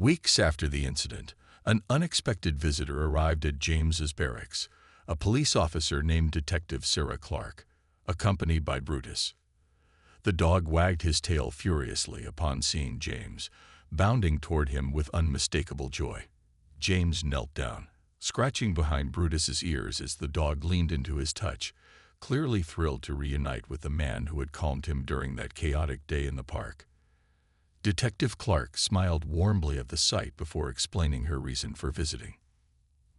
Weeks after the incident, an unexpected visitor arrived at James's barracks, a police officer named Detective Sarah Clark, accompanied by Brutus. The dog wagged his tail furiously upon seeing James, bounding toward him with unmistakable joy. James knelt down, scratching behind Brutus's ears as the dog leaned into his touch, clearly thrilled to reunite with the man who had calmed him during that chaotic day in the park. Detective Clark smiled warmly at the sight before explaining her reason for visiting.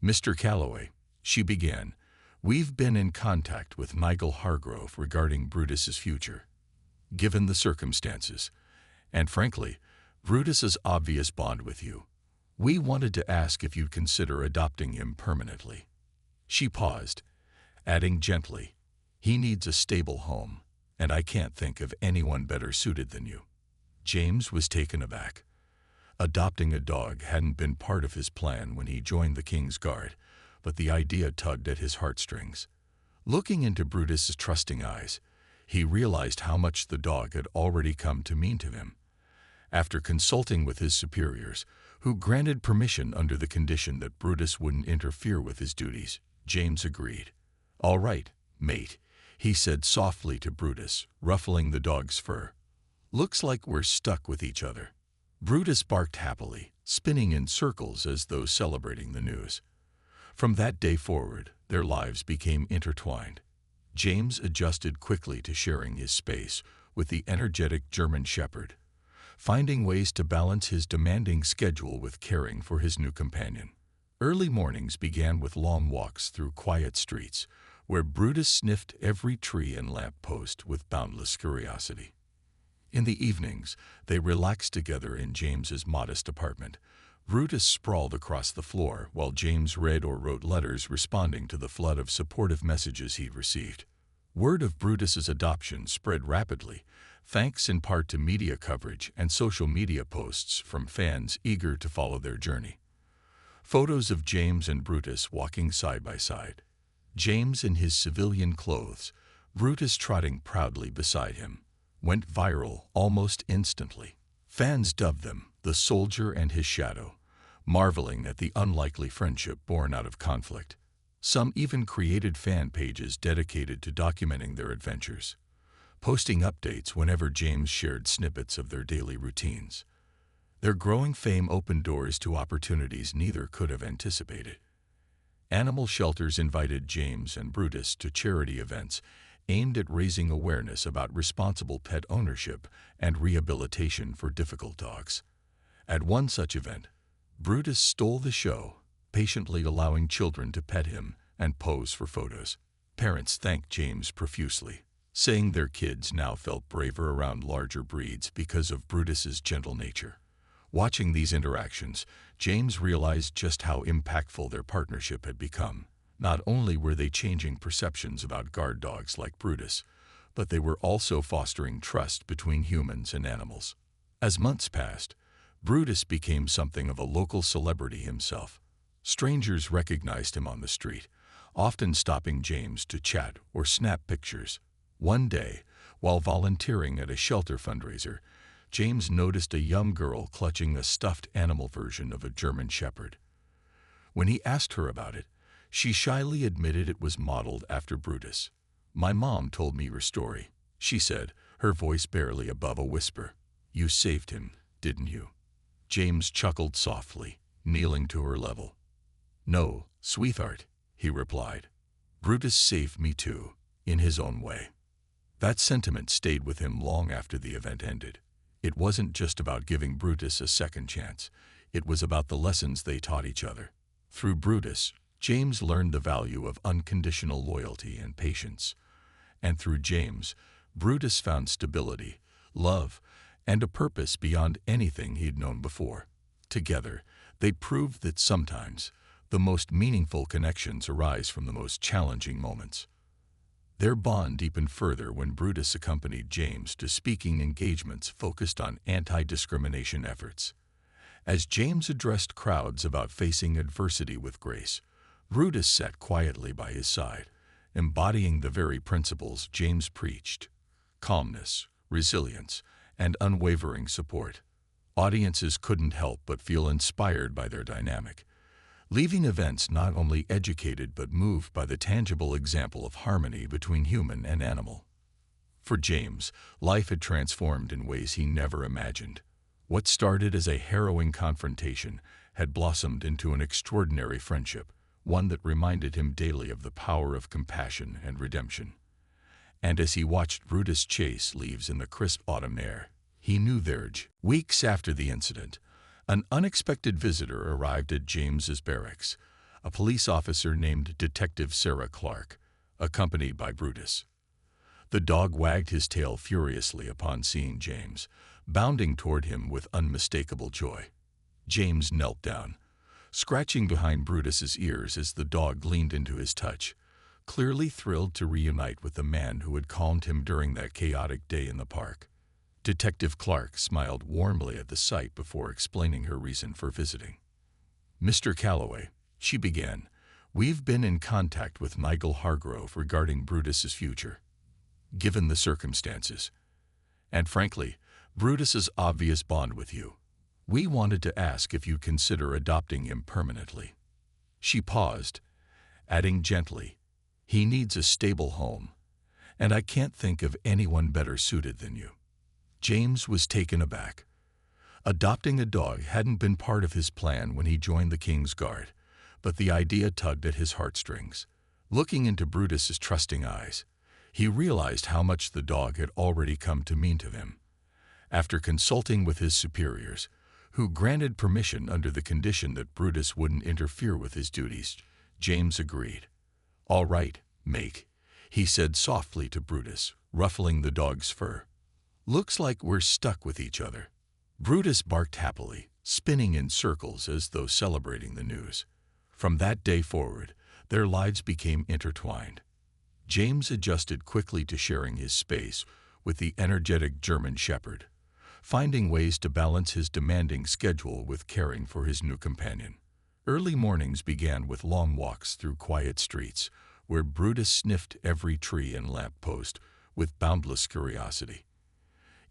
"Mr. Calloway," she began, "we've been in contact with Nigel Hargrove regarding Brutus's future. Given the circumstances, and frankly, Brutus's obvious bond with you, we wanted to ask if you'd consider adopting him permanently." She paused, adding gently, "He needs a stable home, and I can't think of anyone better suited than you." James was taken aback. Adopting a dog hadn't been part of his plan when he joined the King's Guard, but the idea tugged at his heartstrings. Looking into Brutus's trusting eyes, he realized how much the dog had already come to mean to him. After consulting with his superiors, who granted permission under the condition that Brutus wouldn't interfere with his duties, James agreed. "All right, mate," he said softly to Brutus, ruffling the dog's fur. "Looks like we're stuck with each other." Brutus barked happily, spinning in circles as though celebrating the news. From that day forward, their lives became intertwined. James adjusted quickly to sharing his space with the energetic German Shepherd, finding ways to balance his demanding schedule with caring for his new companion. Early mornings began with long walks through quiet streets, where Brutus sniffed every tree and lamp post with boundless curiosity. In the evenings, they relaxed together in James's modest apartment. Brutus sprawled across the floor while James read or wrote letters responding to the flood of supportive messages he'd received. Word of Brutus's adoption spread rapidly, thanks in part to media coverage and social media posts from fans eager to follow their journey. Photos of James and Brutus walking side by side. James in his civilian clothes, Brutus trotting proudly beside him, went viral almost instantly. Fans dubbed them the soldier and his shadow, marveling at the unlikely friendship born out of conflict. Some even created fan pages dedicated to documenting their adventures, posting updates whenever James shared snippets of their daily routines. Their growing fame opened doors to opportunities neither could have anticipated. Animal shelters invited James and Brutus to charity events aimed at raising awareness about responsible pet ownership and rehabilitation for difficult dogs. At one such event, Brutus stole the show, patiently allowing children to pet him and pose for photos. Parents thanked James profusely, saying their kids now felt braver around larger breeds because of Brutus's gentle nature. Watching these interactions, James realized just how impactful their partnership had become. Not only were they changing perceptions about guard dogs like Brutus, but they were also fostering trust between humans and animals. As months passed, Brutus became something of a local celebrity himself. Strangers recognized him on the street, often stopping James to chat or snap pictures. One day, while volunteering at a shelter fundraiser, James noticed a young girl clutching a stuffed animal version of a German Shepherd. When he asked her about it, she shyly admitted it was modeled after Brutus. "My mom told me your story," she said, her voice barely above a whisper. "You saved him, didn't you?" James chuckled softly, kneeling to her level. "No, sweetheart," he replied. "Brutus saved me too, in his own way." That sentiment stayed with him long after the event ended. It wasn't just about giving Brutus a second chance. It was about the lessons they taught each other. Through Brutus, James learned the value of unconditional loyalty and patience. And through James, Brutus found stability, love, and a purpose beyond anything he'd known before. Together, they proved that sometimes the most meaningful connections arise from the most challenging moments. Their bond deepened further when Brutus accompanied James to speaking engagements focused on anti-discrimination efforts. As James addressed crowds about facing adversity with grace, Brutus sat quietly by his side, embodying the very principles James preached: calmness, resilience, and unwavering support. Audiences couldn't help but feel inspired by their dynamic, leaving events not only educated but moved by the tangible example of harmony between human and animal. For James, life had transformed in ways he never imagined. What started as a harrowing confrontation had blossomed into an extraordinary friendship, one that reminded him daily of the power of compassion and redemption. And as he watched Brutus chase leaves in the crisp autumn air, he knew there'd. Weeks after the incident, an unexpected visitor arrived at James's barracks, a police officer named Detective Sarah Clark, accompanied by Brutus. The dog wagged his tail furiously upon seeing James, bounding toward him with unmistakable joy. James knelt down, scratching behind Brutus's ears as the dog leaned into his touch, clearly thrilled to reunite with the man who had calmed him during that chaotic day in the park. Detective Clark smiled warmly at the sight before explaining her reason for visiting. "Mr. Calloway," she began, "we've been in contact with Nigel Hargrove regarding Brutus's future. Given the circumstances, and frankly, Brutus's obvious bond with you, we wanted to ask if you'd consider adopting him permanently." She paused, adding gently, "He needs a stable home, and I can't think of anyone better suited than you." James was taken aback. Adopting a dog hadn't been part of his plan when he joined the King's Guard, but the idea tugged at his heartstrings. Looking into Brutus's trusting eyes, he realized how much the dog had already come to mean to him. After consulting with his superiors, who granted permission under the condition that Brutus wouldn't interfere with his duties, James agreed. "All right, Make," he said softly to Brutus, ruffling the dog's fur. "Looks like we're stuck with each other." Brutus barked happily, spinning in circles as though celebrating the news. From that day forward, their lives became intertwined. James adjusted quickly to sharing his space with the energetic German Shepherd, finding ways to balance his demanding schedule with caring for his new companion. Early mornings began with long walks through quiet streets, where Brutus sniffed every tree and lamppost with boundless curiosity.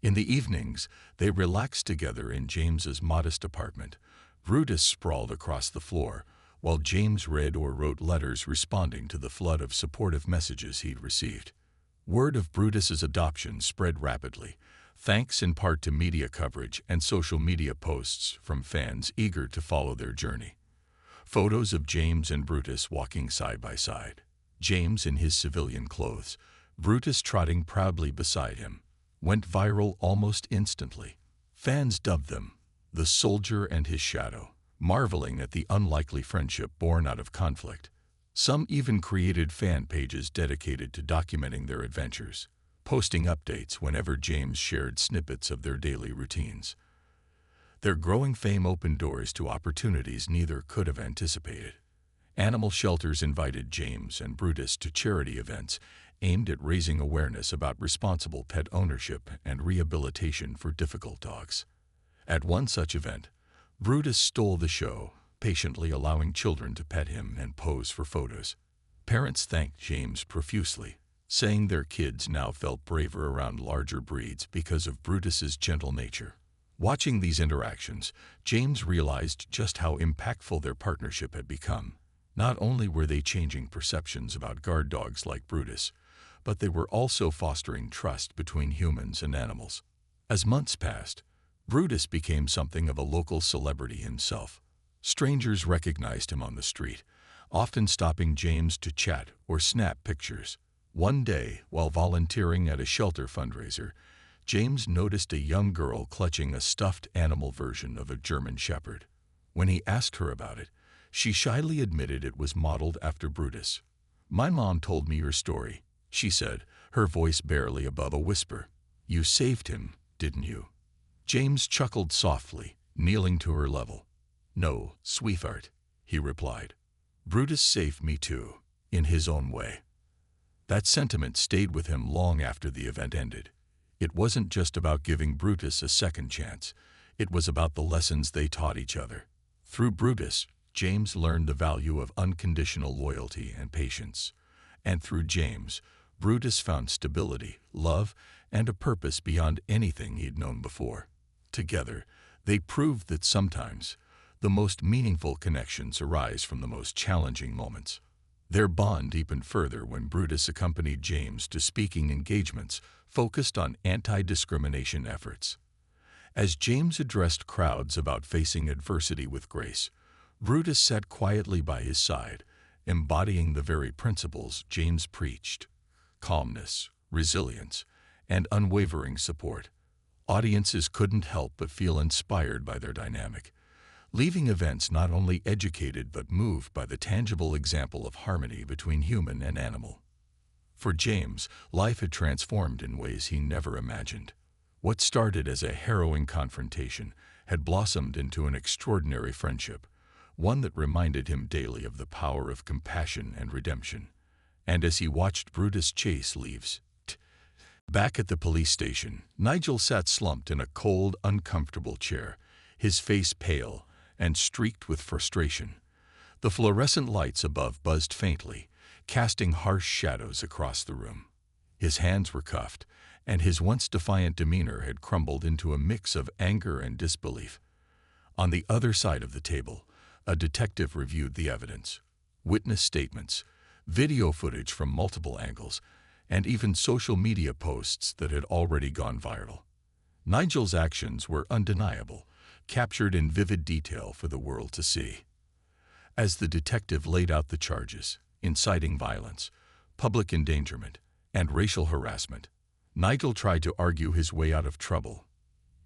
In the evenings, they relaxed together in James's modest apartment. Brutus sprawled across the floor, while James read or wrote letters responding to the flood of supportive messages he'd received. Word of Brutus's adoption spread rapidly, thanks in part to media coverage and social media posts from fans eager to follow their journey. Photos of James and Brutus walking side by side, James in his civilian clothes, Brutus trotting proudly beside him, went viral almost instantly. Fans dubbed them the soldier and his shadow, marveling at the unlikely friendship born out of conflict. Some even created fan pages dedicated to documenting their adventures, posting updates whenever James shared snippets of their daily routines. Their growing fame opened doors to opportunities neither could have anticipated. Animal shelters invited James and Brutus to charity events aimed at raising awareness about responsible pet ownership and rehabilitation for difficult dogs. At one such event, Brutus stole the show, patiently allowing children to pet him and pose for photos. Parents thanked James profusely, saying their kids now felt braver around larger breeds because of Brutus's gentle nature. Watching these interactions, James realized just how impactful their partnership had become. Not only were they changing perceptions about guard dogs like Brutus, but they were also fostering trust between humans and animals. As months passed, Brutus became something of a local celebrity himself. Strangers recognized him on the street, often stopping James to chat or snap pictures. One day, while volunteering at a shelter fundraiser, James noticed a young girl clutching a stuffed animal version of a German Shepherd. When he asked her about it, she shyly admitted it was modeled after Brutus. "My mom told me your story," she said, her voice barely above a whisper. "You saved him, didn't you?" James chuckled softly, kneeling to her level. "No, sweetheart," he replied. "Brutus saved me too, in his own way." That sentiment stayed with him long after the event ended. It wasn't just about giving Brutus a second chance. It was about the lessons they taught each other. Through Brutus, James learned the value of unconditional loyalty and patience. And through James, Brutus found stability, love, and a purpose beyond anything he'd known before. Together, They proved that sometimes the most meaningful connections arise from the most challenging moments. Their bond deepened further when Brutus accompanied James to speaking engagements focused on anti-discrimination efforts. As James addressed crowds about facing adversity with grace, Brutus sat quietly by his side, embodying the very principles James preached: calmness, resilience, and unwavering support. Audiences couldn't help but feel inspired by their dynamic, leaving events not only educated but moved by the tangible example of harmony between human and animal. For James, life had transformed in ways he never imagined. What started as a harrowing confrontation had blossomed into an extraordinary friendship, one that reminded him daily of the power of compassion and redemption. And as he watched Brutus chase leaves, back at the police station, Nigel sat slumped in a cold, uncomfortable chair, his face pale and streaked with frustration. The fluorescent lights above buzzed faintly, casting harsh shadows across the room. His hands were cuffed, and his once defiant demeanor had crumbled into a mix of anger and disbelief. On the other side of the table, a detective reviewed the evidence: witness statements, video footage from multiple angles, and even social media posts that had already gone viral. Nigel's actions were undeniable, captured in vivid detail for the world to see. As the detective laid out the charges, inciting violence, public endangerment, and racial harassment, Nigel tried to argue his way out of trouble.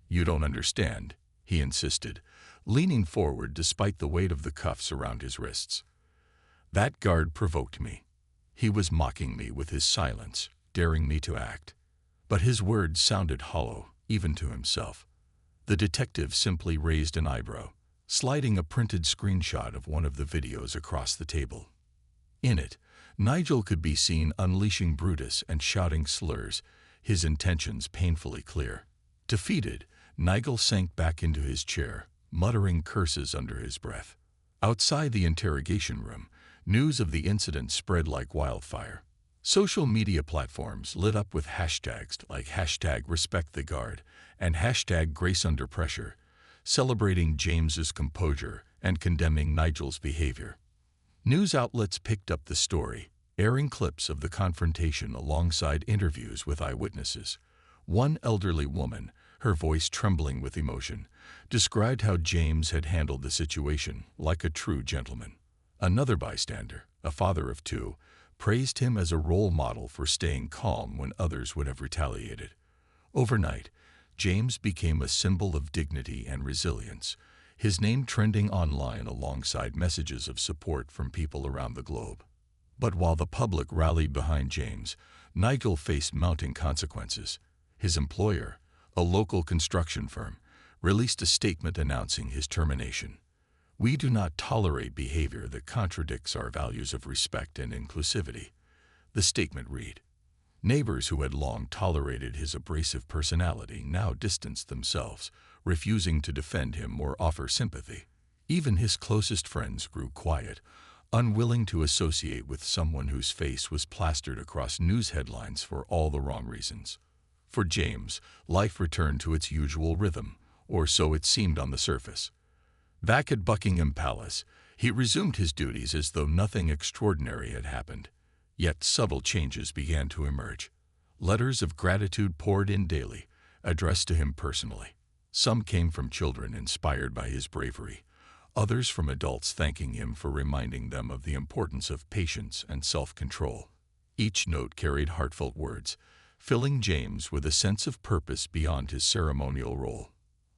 "You don't understand," he insisted, leaning forward despite the weight of the cuffs around his wrists. "That guard provoked me. He was mocking me with his silence, daring me to act." But his words sounded hollow, even to himself. The detective simply raised an eyebrow, sliding a printed screenshot of one of the videos across the table. In it, Nigel could be seen unleashing Brutus and shouting slurs, his intentions painfully clear. Defeated, Nigel sank back into his chair, muttering curses under his breath. Outside the interrogation room, news of the incident spread like wildfire. Social media platforms lit up with hashtags like #RespectTheGuard and #GraceUnderPressure, celebrating James's composure and condemning Nigel's behavior. News outlets picked up the story, airing clips of the confrontation alongside interviews with eyewitnesses. One elderly woman, her voice trembling with emotion, described how James had handled the situation like a true gentleman. Another bystander, a father of two, praised him as a role model for staying calm when others would have retaliated. Overnight, James became a symbol of dignity and resilience, his name trending online alongside messages of support from people around the globe. But while the public rallied behind James, Nigel faced mounting consequences. His employer, a local construction firm, released a statement announcing his termination. "We do not tolerate behavior that contradicts our values of respect and inclusivity," the statement read. Neighbors who had long tolerated his abrasive personality now distanced themselves, refusing to defend him or offer sympathy. Even his closest friends grew quiet, unwilling to associate with someone whose face was plastered across news headlines for all the wrong reasons. For James, life returned to its usual rhythm, or so it seemed on the surface. Back at Buckingham Palace, he resumed his duties as though nothing extraordinary had happened. Yet subtle changes began to emerge. Letters of gratitude poured in daily, addressed to him personally. Some came from children inspired by his bravery, others from adults thanking him for reminding them of the importance of patience and self-control. Each note carried heartfelt words, filling James with a sense of purpose beyond his ceremonial role.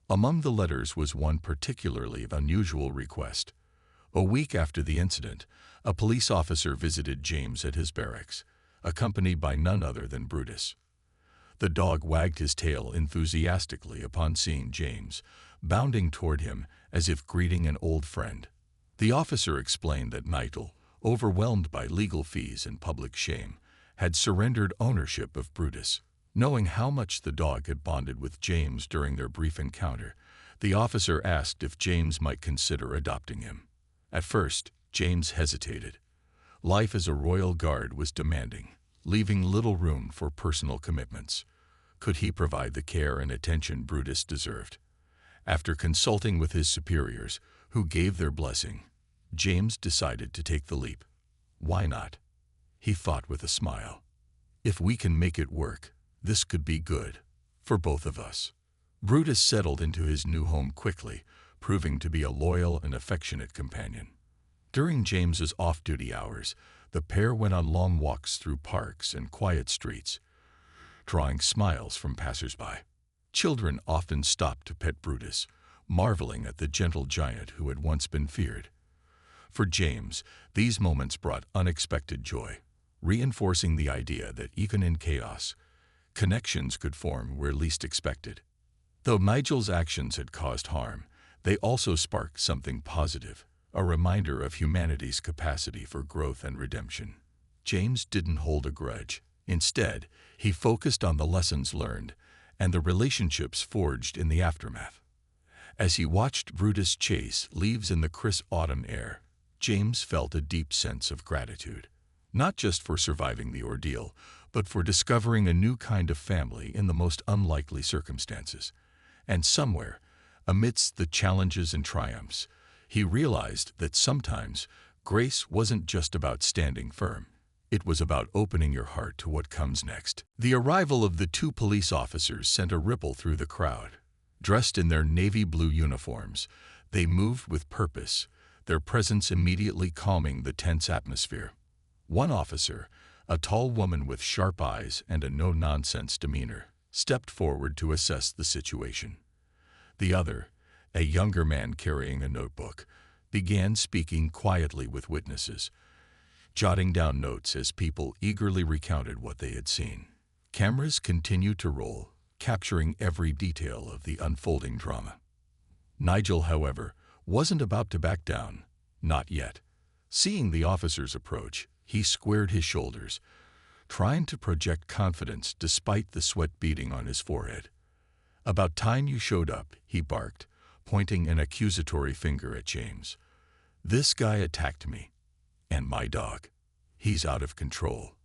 Among the letters was one particularly unusual request. A week after the incident, a police officer visited James at his barracks, accompanied by none other than Brutus. The dog wagged his tail enthusiastically upon seeing James, bounding toward him as if greeting an old friend. The officer explained that Nigel, overwhelmed by legal fees and public shame, had surrendered ownership of Brutus. Knowing how much the dog had bonded with James during their brief encounter, the officer asked if James might consider adopting him. At first, James hesitated. Life as a royal guard was demanding, leaving little room for personal commitments. Could he provide the care and attention Brutus deserved? After consulting with his superiors, who gave their blessing, James decided to take the leap. Why not? He thought with a smile. If we can make it work, this could be good for both of us. Brutus settled into his new home quickly, proving to be a loyal and affectionate companion. During James's off-duty hours, the pair went on long walks through parks and quiet streets, drawing smiles from passers-by. Children often stopped to pet Brutus, marveling at the gentle giant who had once been feared. For James, these moments brought unexpected joy, reinforcing the idea that even in chaos, connections could form where least expected. Though Nigel's actions had caused harm, they also sparked something positive, a reminder of humanity's capacity for growth and redemption. James didn't hold a grudge. Instead, he focused on the lessons learned and the relationships forged in the aftermath. As he watched Brutus chase leaves in the crisp autumn air, James felt a deep sense of gratitude, not just for surviving the ordeal, but for discovering a new kind of family in the most unlikely circumstances. And somewhere, amidst the challenges and triumphs, he realized that sometimes grace wasn't just about standing firm. It was about opening your heart to what comes next. The arrival of the two police officers sent a ripple through the crowd. Dressed in their navy blue uniforms, they moved with purpose, their presence immediately calming the tense atmosphere. One officer, a tall woman with sharp eyes and a no-nonsense demeanor, stepped forward to assess the situation. The other, a younger man carrying a notebook, began speaking quietly with witnesses, jotting down notes as people eagerly recounted what they had seen. Cameras continued to roll, capturing every detail of the unfolding drama. Nigel, however, wasn't about to back down. Not yet. Seeing the officers approach, he squared his shoulders, trying to project confidence despite the sweat beading on his forehead. "About time you showed up," he barked, pointing an accusatory finger at James. "This guy attacked me. And my dog. He's out of control."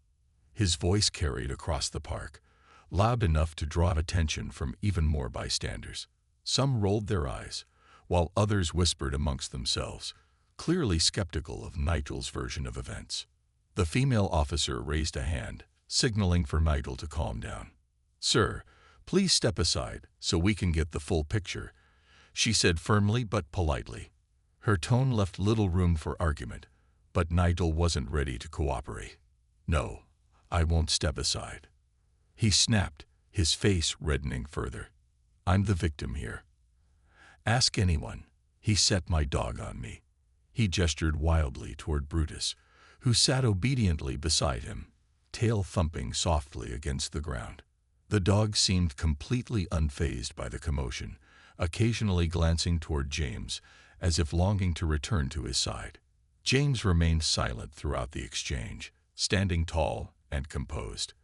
His voice carried across the park, loud enough to draw attention from even more bystanders. Some rolled their eyes, while others whispered amongst themselves, clearly skeptical of Nigel's version of events. The female officer raised a hand, signaling for Nigel to calm down. "Sir, please step aside so we can get the full picture," she said firmly but politely. Her tone left little room for argument, but Nigel wasn't ready to cooperate. "No, I won't step aside," he snapped, his face reddening further. "I'm the victim here. Ask anyone. He set my dog on me." He gestured wildly toward Brutus, who sat obediently beside him, tail thumping softly against the ground. The dog seemed completely unfazed by the commotion, occasionally glancing toward James, as if longing to return to his side. James remained silent throughout the exchange, standing tall and composed.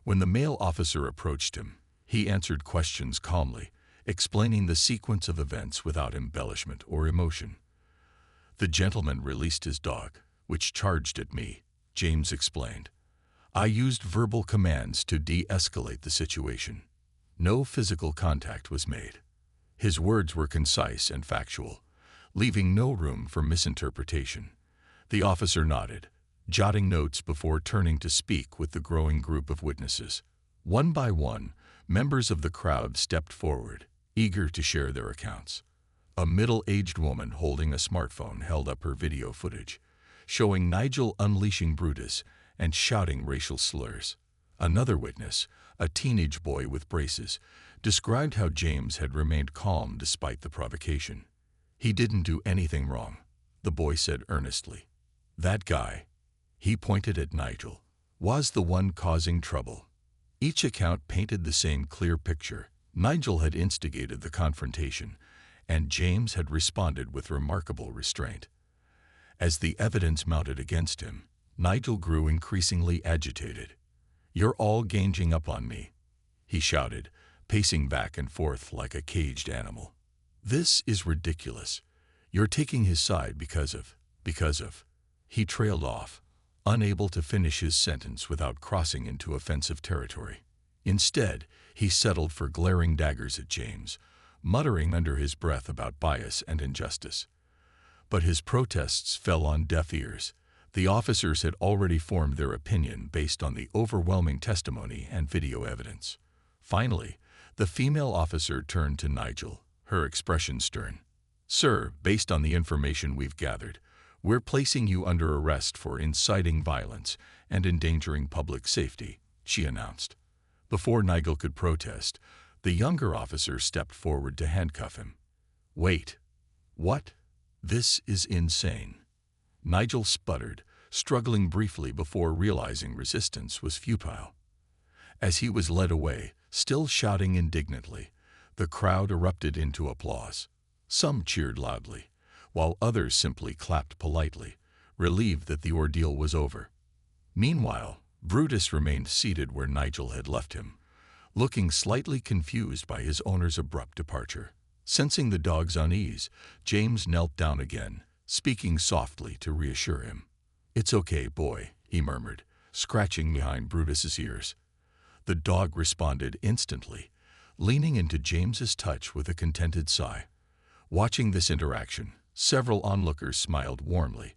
When the male officer approached him, he answered questions calmly, explaining the sequence of events without embellishment or emotion. "The gentleman released his dog, which charged at me," James explained. "I used verbal commands to de-escalate the situation. No physical contact was made." His words were concise and factual, leaving no room for misinterpretation. The officer nodded, jotting notes before turning to speak with the growing group of witnesses. One by one, members of the crowd stepped forward, eager to share their accounts. A middle-aged woman holding a smartphone held up her video footage, showing Nigel unleashing Brutus and shouting racial slurs. Another witness, a teenage boy with braces, described how James had remained calm despite the provocation. "He didn't do anything wrong," the boy said earnestly. "That guy," he pointed at Nigel, "was the one causing trouble." Each account painted the same clear picture. Nigel had instigated the confrontation, and James had responded with remarkable restraint. As the evidence mounted against him, Nigel grew increasingly agitated. "You're all ganging up on me," he shouted, pacing back and forth like a caged animal. "This is ridiculous. You're taking his side because of... He trailed off, unable to finish his sentence without crossing into offensive territory. Instead, he settled for glaring daggers at James, muttering under his breath about bias and injustice. But his protests fell on deaf ears. The officers had already formed their opinion based on the overwhelming testimony and video evidence. Finally, the female officer turned to Nigel, her expression stern. "Sir, based on the information we've gathered, we're placing you under arrest for inciting violence and endangering public safety," she announced. Before Nigel could protest, the younger officer stepped forward to handcuff him. "Wait. What? This is insane." Nigel sputtered, struggling briefly before realizing resistance was futile. As he was led away, still shouting indignantly, the crowd erupted into applause. Some cheered loudly, while others simply clapped politely, relieved that the ordeal was over. Meanwhile, Brutus remained seated where Nigel had left him, looking slightly confused by his owner's abrupt departure. Sensing the dog's unease, James knelt down again, speaking softly to reassure him. "It's okay, boy," he murmured, scratching behind Brutus's ears. The dog responded instantly, leaning into James's touch with a contented sigh. Watching this interaction, several onlookers smiled warmly,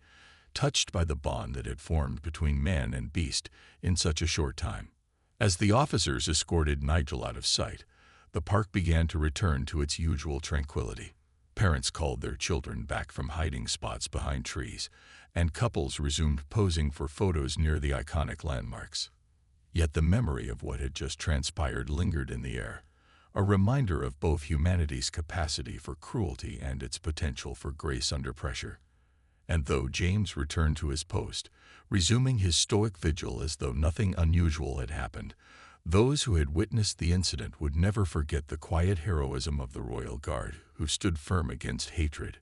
touched by the bond that had formed between man and beast in such a short time. As the officers escorted Nigel out of sight, the park began to return to its usual tranquility. Parents called their children back from hiding spots behind trees, and couples resumed posing for photos near the iconic landmarks. Yet the memory of what had just transpired lingered in the air, a reminder of both humanity's capacity for cruelty and its potential for grace under pressure. And though James returned to his post, resuming his stoic vigil as though nothing unusual had happened, those who had witnessed the incident would never forget the quiet heroism of the royal guard who stood firm against hatred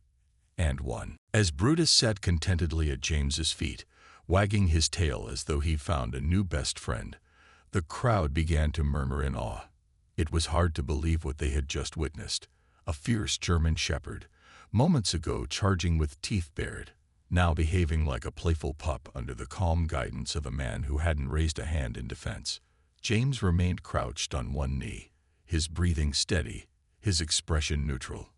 and won. As Brutus sat contentedly at James's feet, wagging his tail as though he found a new best friend, the crowd began to murmur in awe. It was hard to believe what they had just witnessed. A fierce German shepherd, moments ago charging with teeth bared, now behaving like a playful pup under the calm guidance of a man who hadn't raised a hand in defense. James remained crouched on one knee, his breathing steady, his expression neutral.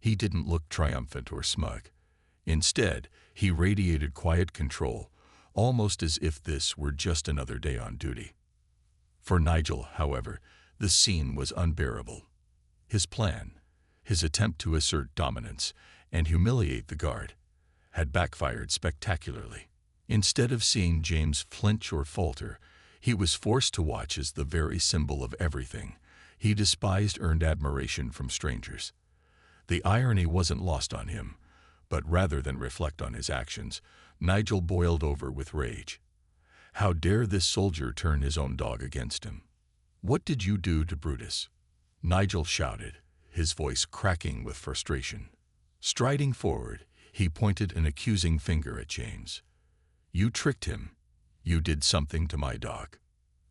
He didn't look triumphant or smug. Instead, he radiated quiet control, almost as if this were just another day on duty. For Nigel, however, the scene was unbearable. His plan, his attempt to assert dominance and humiliate the guard, had backfired spectacularly. Instead of seeing James flinch or falter, he was forced to watch as the very symbol of everything he despised earned admiration from strangers. The irony wasn't lost on him, but rather than reflect on his actions, Nigel boiled over with rage. How dare this soldier turn his own dog against him? "What did you do to Brutus?" Nigel shouted, his voice cracking with frustration. Striding forward, he pointed an accusing finger at James. "You tricked him. You did something to my dog."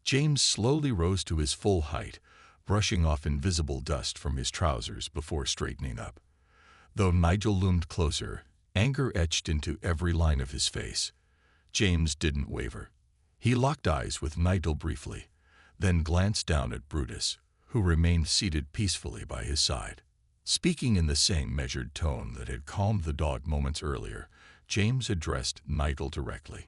James slowly rose to his full height, brushing off invisible dust from his trousers before straightening up. Though Nigel loomed closer, anger etched into every line of his face. James didn't waver. He locked eyes with Nigel briefly, then glanced down at Brutus, who remained seated peacefully by his side. Speaking in the same measured tone that had calmed the dog moments earlier, James addressed Nigel directly.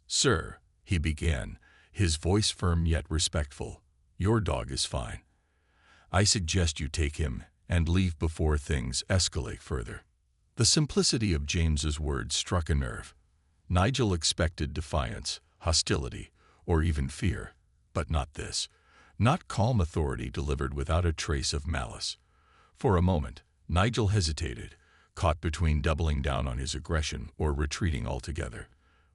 "Sir," he began, his voice firm yet respectful, "your dog is fine. I suggest you take him and leave before things escalate further." The simplicity of James's words struck a nerve. Nigel expected defiance, hostility, or even fear, but not this. Not calm authority delivered without a trace of malice. For a moment, Nigel hesitated, caught between doubling down on his aggression or retreating altogether.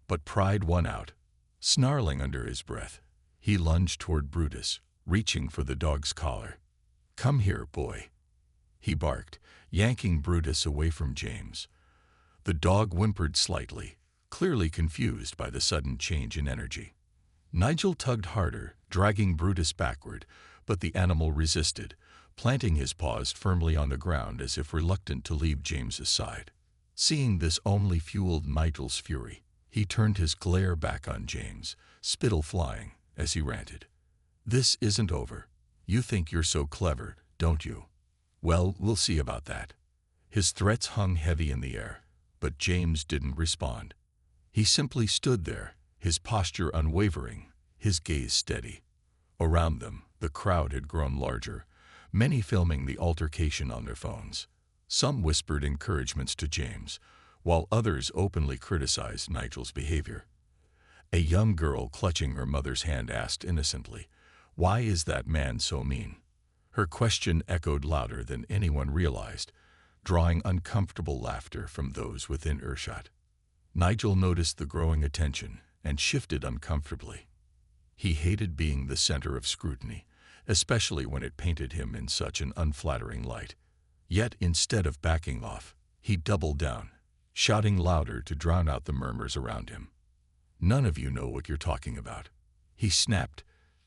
But pride won out. Snarling under his breath, he lunged toward Brutus, reaching for the dog's collar. "Come here, boy," he barked, yanking Brutus away from James. The dog whimpered slightly, clearly confused by the sudden change in energy. Nigel tugged harder, dragging Brutus backward, but the animal resisted, planting his paws firmly on the ground as if reluctant to leave James's side. Seeing this only fueled Nigel's fury. He turned his glare back on James, spittle flying, as he ranted. "This isn't over. You think you're so clever, don't you? Well, we'll see about that. His threats hung heavy in the air, but James didn't respond. He simply stood there, his posture unwavering, his gaze steady. Around them, the crowd had grown larger, many filming the altercation on their phones. Some whispered encouragements to James, while others openly criticized Nigel's behavior. A young girl clutching her mother's hand asked innocently, "Why is that man so mean?" Her question echoed louder than anyone realized, drawing uncomfortable laughter from those within earshot. Nigel noticed the growing attention and shifted uncomfortably. He hated being the center of scrutiny, especially when it painted him in such an unflattering light. Yet instead of backing off, he doubled down, shouting louder to drown out the murmurs around him. "None of you know what you're talking about," he snapped,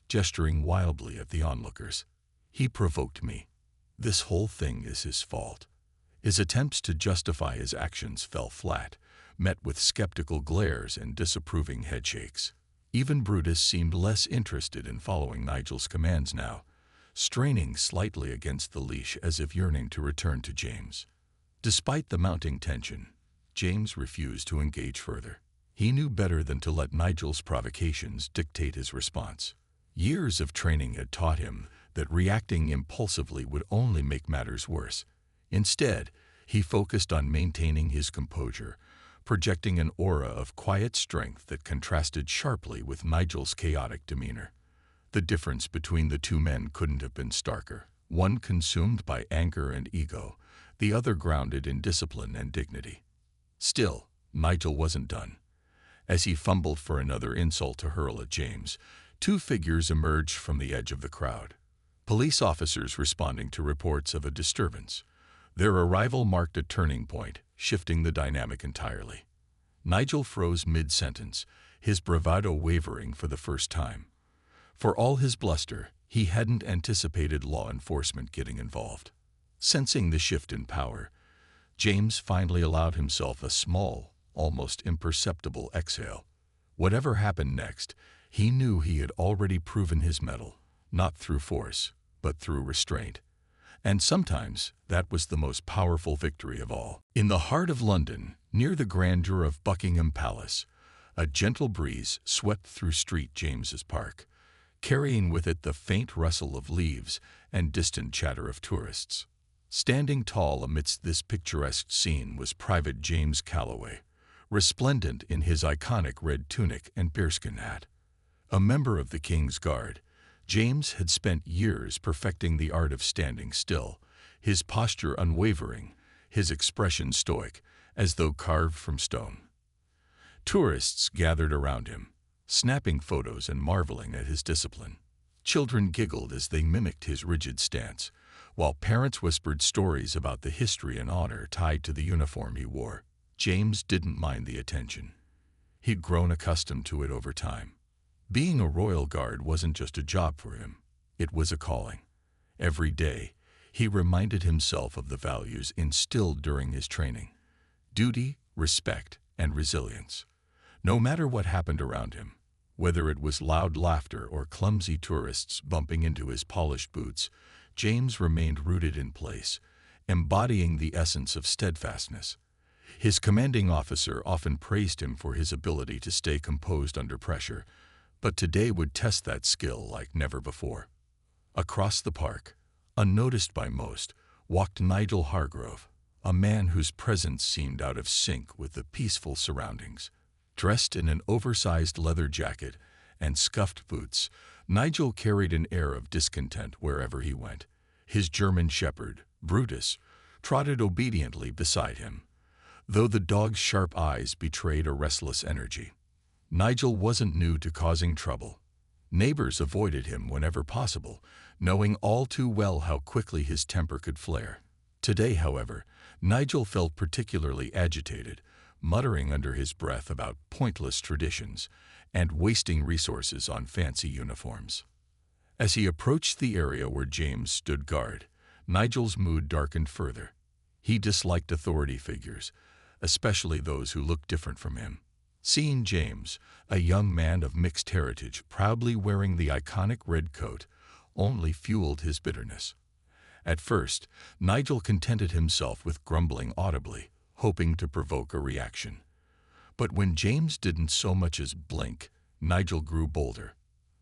gesturing wildly at the onlookers. "He provoked me. This whole thing is his fault." His attempts to justify his actions fell flat, met with skeptical glares and disapproving headshakes. Even Brutus seemed less interested in following Nigel's commands now, straining slightly against the leash as if yearning to return to James. Despite the mounting tension, James refused to engage further. He knew better than to let Nigel's provocations dictate his response. Years of training had taught him that reacting impulsively would only make matters worse. Instead, he focused on maintaining his composure, projecting an aura of quiet strength that contrasted sharply with Nigel's chaotic demeanor. The difference between the two men couldn't have been starker, one consumed by anger and ego, the other grounded in discipline and dignity. Still, Nigel wasn't done. As he fumbled for another insult to hurl at James, two figures emerged from the edge of the crowd. Police officers responding to reports of a disturbance. Their arrival marked a turning point, shifting the dynamic entirely. Nigel froze mid-sentence, his bravado wavering for the first time. For all his bluster, he hadn't anticipated law enforcement getting involved. Sensing the shift in power, James finally allowed himself a small, almost imperceptible exhale. Whatever happened next, he knew he had already proven his mettle, not through force, but through restraint. And sometimes that was the most powerful victory of all. In the heart of London, near the grandeur of Buckingham Palace, a gentle breeze swept through St. James's Park, carrying with it the faint rustle of leaves and distant chatter of tourists. Standing tall amidst this picturesque scene was Private James Calloway, resplendent in his iconic red tunic and bearskin hat. A member of the King's Guard, James had spent years perfecting the art of standing still, his posture unwavering, his expression stoic, as though carved from stone. Tourists gathered around him, snapping photos and marveling at his discipline. Children giggled as they mimicked his rigid stance, while parents whispered stories about the history and honor tied to the uniform he wore. James didn't mind the attention. He'd grown accustomed to it over time. Being a royal guard wasn't just a job for him, it was a calling. Every day, he reminded himself of the values instilled during his training: duty, respect, and resilience. No matter what happened around him, whether it was loud laughter or clumsy tourists bumping into his polished boots, James remained rooted in place, embodying the essence of steadfastness. His commanding officer often praised him for his ability to stay composed under pressure, but today would test that skill like never before. Across the park, unnoticed by most, walked Nigel Hargrove, a man whose presence seemed out of sync with the peaceful surroundings. Dressed in an oversized leather jacket and scuffed boots, Nigel carried an air of discontent wherever he went. His German shepherd, Brutus, trotted obediently beside him, though the dog's sharp eyes betrayed a restless energy. Nigel wasn't new to causing trouble. Neighbors avoided him whenever possible, knowing all too well how quickly his temper could flare. Today, however, Nigel felt particularly agitated, muttering under his breath about pointless traditions and wasting resources on fancy uniforms. As he approached the area where James stood guard, Nigel's mood darkened further. He disliked authority figures, especially those who looked different from him. Seeing James, a young man of mixed heritage, proudly wearing the iconic red coat, only fueled his bitterness. At first, Nigel contented himself with grumbling audibly, hoping to provoke a reaction. But when James didn't so much as blink, Nigel grew bolder.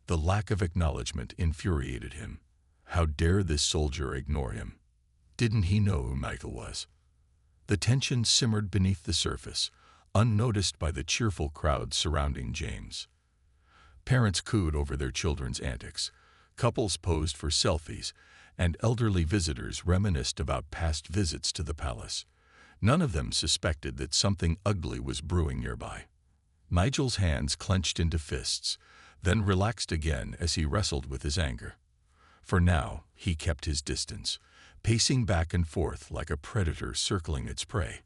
The lack of acknowledgement infuriated him. How dare this soldier ignore him? Didn't he know who Nigel was? The tension simmered beneath the surface, unnoticed by the cheerful crowd surrounding James. Parents cooed over their children's antics, couples posed for selfies, and elderly visitors reminisced about past visits to the palace. None of them suspected that something ugly was brewing nearby. Nigel's hands clenched into fists, then relaxed again as he wrestled with his anger. For now, he kept his distance, pacing back and forth like a predator circling its prey.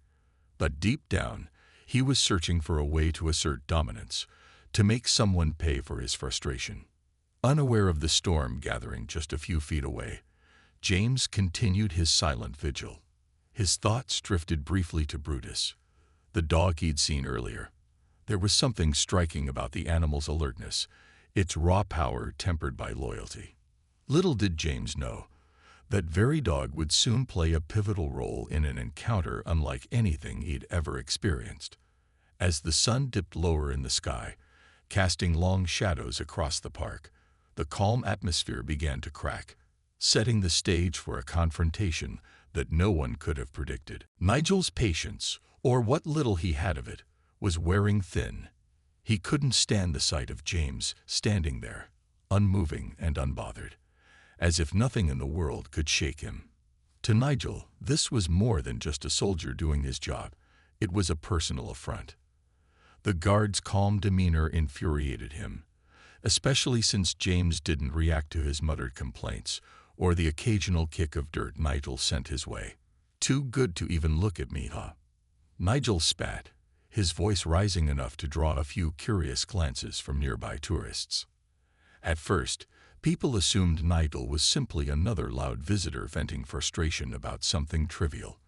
But deep down, he was searching for a way to assert dominance, to make someone pay for his frustration. Unaware of the storm gathering just a few feet away, James continued his silent vigil. His thoughts drifted briefly to Brutus, the dog he'd seen earlier. There was something striking about the animal's alertness, its raw power tempered by loyalty. Little did James know, that very dog would soon play a pivotal role in an encounter unlike anything he'd ever experienced. As the sun dipped lower in the sky, casting long shadows across the park, the calm atmosphere began to crack, setting the stage for a confrontation that no one could have predicted. Nigel's patience, or what little he had of it, was wearing thin. He couldn't stand the sight of James standing there, unmoving and unbothered, as if nothing in the world could shake him. To Nigel, this was more than just a soldier doing his job. It was a personal affront. The guard's calm demeanor infuriated him, especially since James didn't react to his muttered complaints or the occasional kick of dirt Nigel sent his way. "Too good to even look at me, huh?" Nigel spat, his voice rising enough to draw a few curious glances from nearby tourists. At first, people assumed Nigel was simply another loud visitor venting frustration about something trivial.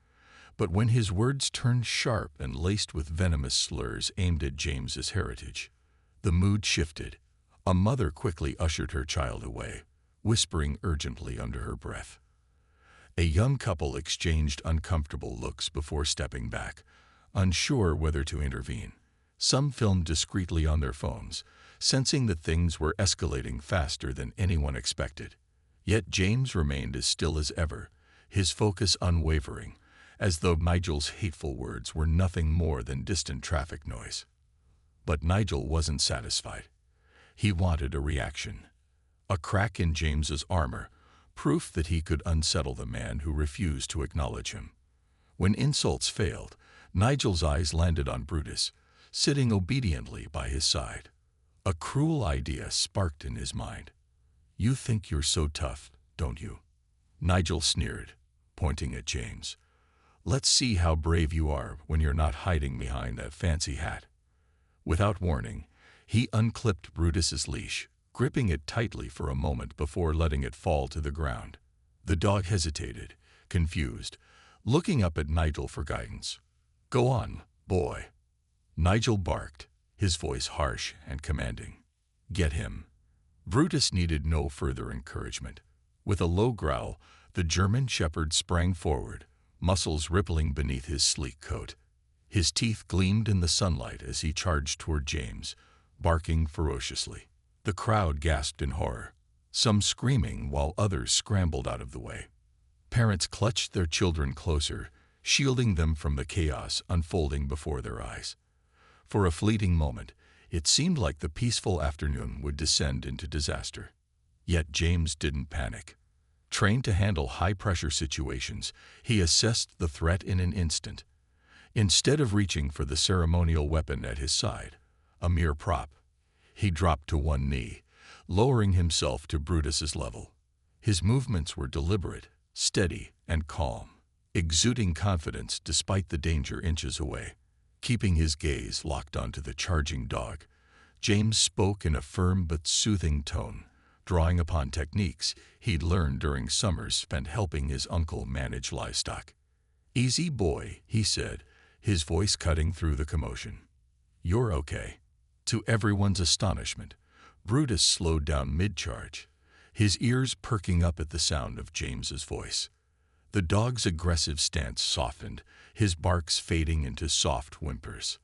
But when his words turned sharp and laced with venomous slurs aimed at James's heritage, the mood shifted. A mother quickly ushered her child away, whispering urgently under her breath. A young couple exchanged uncomfortable looks before stepping back, unsure whether to intervene. Some filmed discreetly on their phones, sensing that things were escalating faster than anyone expected. Yet James remained as still as ever, his focus unwavering, as though Nigel's hateful words were nothing more than distant traffic noise. But Nigel wasn't satisfied. He wanted a reaction. A crack in James's armor, proof that he could unsettle the man who refused to acknowledge him. When insults failed, Nigel's eyes landed on Brutus, sitting obediently by his side. A cruel idea sparked in his mind. "You think you're so tough, don't you?" Nigel sneered, pointing at James. "Let's see how brave you are when you're not hiding behind that fancy hat." Without warning, he unclipped Brutus's leash, gripping it tightly for a moment before letting it fall to the ground. The dog hesitated, confused, looking up at Nigel for guidance. "Go on, boy." Nigel barked, his voice harsh and commanding. "Get him." Brutus needed no further encouragement. With a low growl, the German shepherd sprang forward, muscles rippling beneath his sleek coat. His teeth gleamed in the sunlight as he charged toward James, barking ferociously. The crowd gasped in horror, some screaming while others scrambled out of the way. Parents clutched their children closer, shielding them from the chaos unfolding before their eyes. For a fleeting moment, it seemed like the peaceful afternoon would descend into disaster. Yet James didn't panic. Trained to handle high-pressure situations, he assessed the threat in an instant. Instead of reaching for the ceremonial weapon at his side, a mere prop, he dropped to one knee, lowering himself to Brutus's level. His movements were deliberate, steady, and calm, exuding confidence despite the danger inches away. Keeping his gaze locked onto the charging dog, James spoke in a firm but soothing tone, drawing upon techniques he'd learned during summers spent helping his uncle manage livestock. "Easy, boy," he said, his voice cutting through the commotion. "You're okay." To everyone's astonishment, Brutus slowed down mid-charge, his ears perking up at the sound of James's voice. The dog's aggressive stance softened, his barks fading into soft whimpers.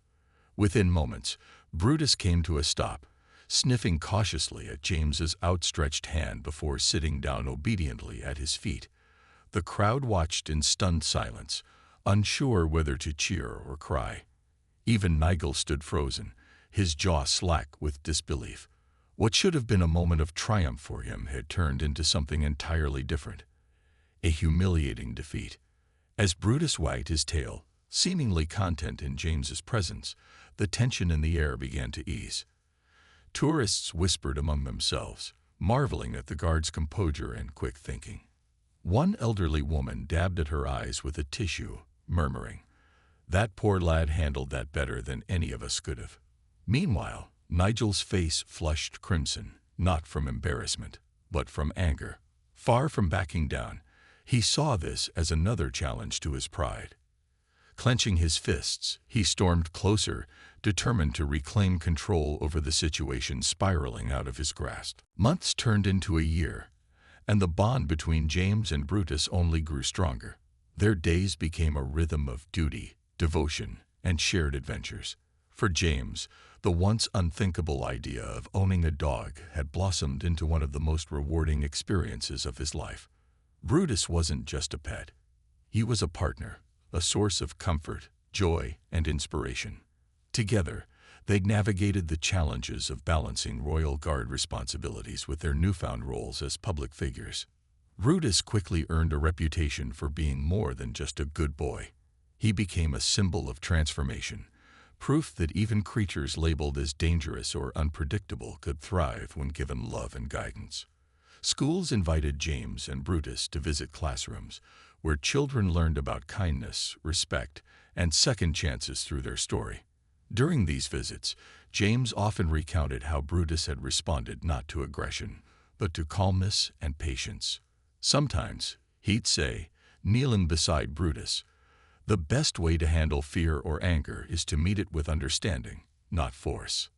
Within moments, Brutus came to a stop, sniffing cautiously at James's outstretched hand before sitting down obediently at his feet. The crowd watched in stunned silence, unsure whether to cheer or cry. Even Nigel stood frozen, his jaw slack with disbelief. What should have been a moment of triumph for him had turned into something entirely different. A humiliating defeat. As Brutus wagged his tail, seemingly content in James's presence, the tension in the air began to ease. Tourists whispered among themselves, marveling at the guard's composure and quick thinking. One elderly woman dabbed at her eyes with a tissue, murmuring, "That poor lad handled that better than any of us could have." Meanwhile, Nigel's face flushed crimson, not from embarrassment, but from anger. Far from backing down, he saw this as another challenge to his pride. Clenching his fists, he stormed closer, determined to reclaim control over the situation spiraling out of his grasp. Months turned into a year, and the bond between James and Brutus only grew stronger. Their days became a rhythm of duty, devotion, and shared adventures. For James, the once unthinkable idea of owning a dog had blossomed into one of the most rewarding experiences of his life. Brutus wasn't just a pet. He was a partner, a source of comfort, joy, and inspiration. Together, they navigated the challenges of balancing royal guard responsibilities with their newfound roles as public figures. Brutus quickly earned a reputation for being more than just a good boy. He became a symbol of transformation, proof that even creatures labeled as dangerous or unpredictable could thrive when given love and guidance. Schools invited James and Brutus to visit classrooms, where children learned about kindness, respect, and second chances through their story. During these visits, James often recounted how Brutus had responded not to aggression, but to calmness and patience. Sometimes, he'd say, kneeling beside Brutus, "The best way to handle fear or anger is to meet it with understanding, not force."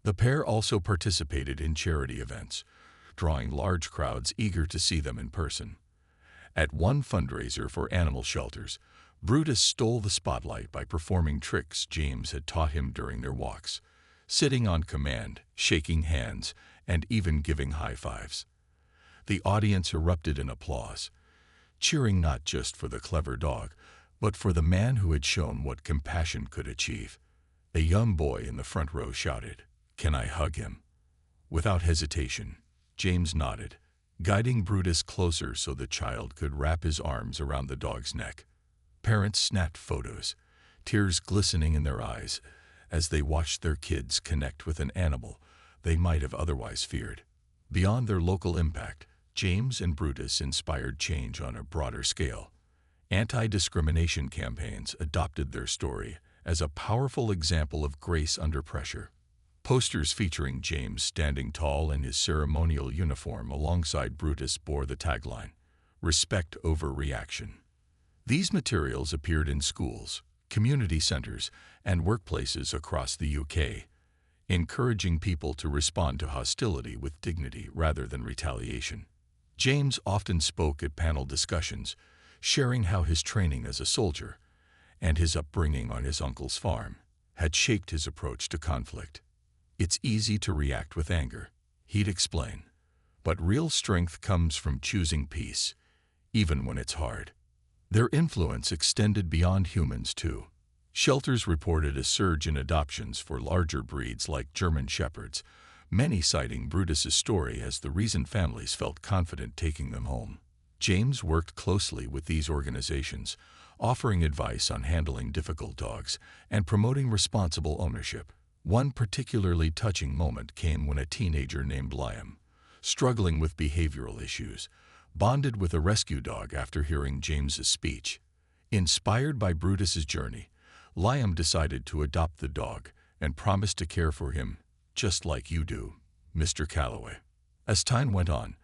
The pair also participated in charity events, drawing large crowds eager to see them in person. At one fundraiser for animal shelters, Brutus stole the spotlight by performing tricks James had taught him during their walks, sitting on command, shaking hands, and even giving high fives. The audience erupted in applause, cheering not just for the clever dog, but for the man who had shown what compassion could achieve. A young boy in the front row shouted, "Can I hug him?" Without hesitation, James nodded, guiding Brutus closer so the child could wrap his arms around the dog's neck. Parents snapped photos, tears glistening in their eyes as they watched their kids connect with an animal they might have otherwise feared. Beyond their local impact, James and Brutus inspired change on a broader scale. Anti-discrimination campaigns adopted their story as a powerful example of grace under pressure. Posters featuring James standing tall in his ceremonial uniform alongside Brutus bore the tagline, "Respect over reaction." These materials appeared in schools, community centers, and workplaces across the UK, encouraging people to respond to hostility with dignity rather than retaliation. James often spoke at panel discussions, sharing how his training as a soldier and his upbringing on his uncle's farm had shaped his approach to conflict. "It's easy to react with anger," he'd explain, "but real strength comes from choosing peace, even when it's hard." Their influence extended beyond humans, too. Shelters reported a surge in adoptions for larger breeds like German Shepherds, many citing Brutus's story as the reason families felt confident taking them home. James worked closely with these organizations, offering advice on handling difficult dogs and promoting responsible ownership. One particularly touching moment came when a teenager named Liam, struggling with behavioral issues, bonded with a rescue dog after hearing James's speech. Inspired by Brutus's journey, Liam decided to adopt the dog and promised to care for him, "just like you do, Mr. Calloway." As time went on,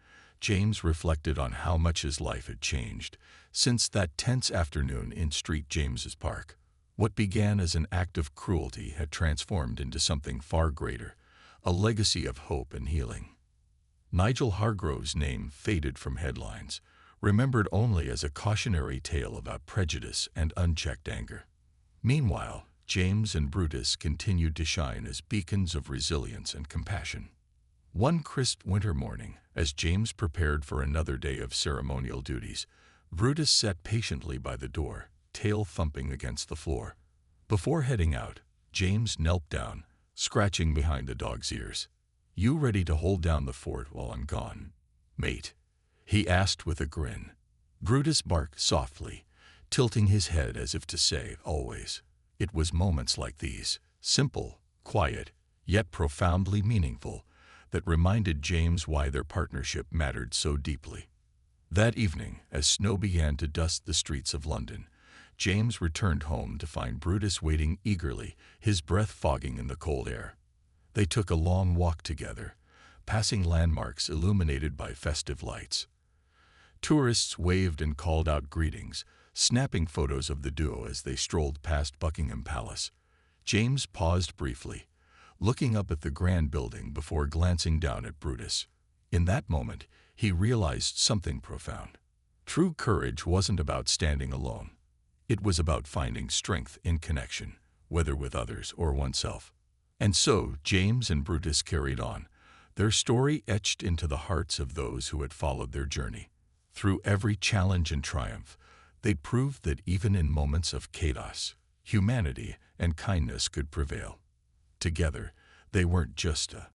James reflected on how much his life had changed since that tense afternoon in St. James's Park. What began as an act of cruelty had transformed into something far greater, a legacy of hope and healing. Nigel Hargrove's name faded from headlines, remembered only as a cautionary tale about prejudice and unchecked anger. Meanwhile, James and Brutus continued to shine as beacons of resilience and compassion. One crisp winter morning, as James prepared for another day of ceremonial duties, Brutus sat patiently by the door, tail thumping against the floor. Before heading out, James knelt down, scratching behind the dog's ears. "You ready to hold down the fort while I'm gone, mate?" he asked with a grin. Brutus barked softly, tilting his head as if to say, "Always." It was moments like these, simple, quiet, yet profoundly meaningful, that reminded James why their partnership mattered so deeply. That evening, as snow began to dust the streets of London, James returned home to find Brutus waiting eagerly, his breath fogging in the cold air. They took a long walk together, passing landmarks illuminated by festive lights. Tourists waved and called out greetings, snapping photos of the duo as they strolled past Buckingham Palace. James paused briefly, looking up at the grand building before glancing down at Brutus. In that moment, he realized something profound. True courage wasn't about standing alone. It was about finding strength in connection, whether with others or oneself. And so, James and Brutus carried on, their story etched into the hearts of those who had followed their journey. Through every challenge and triumph, they proved that even in moments of chaos, humanity and kindness could prevail. Together, they weren't just a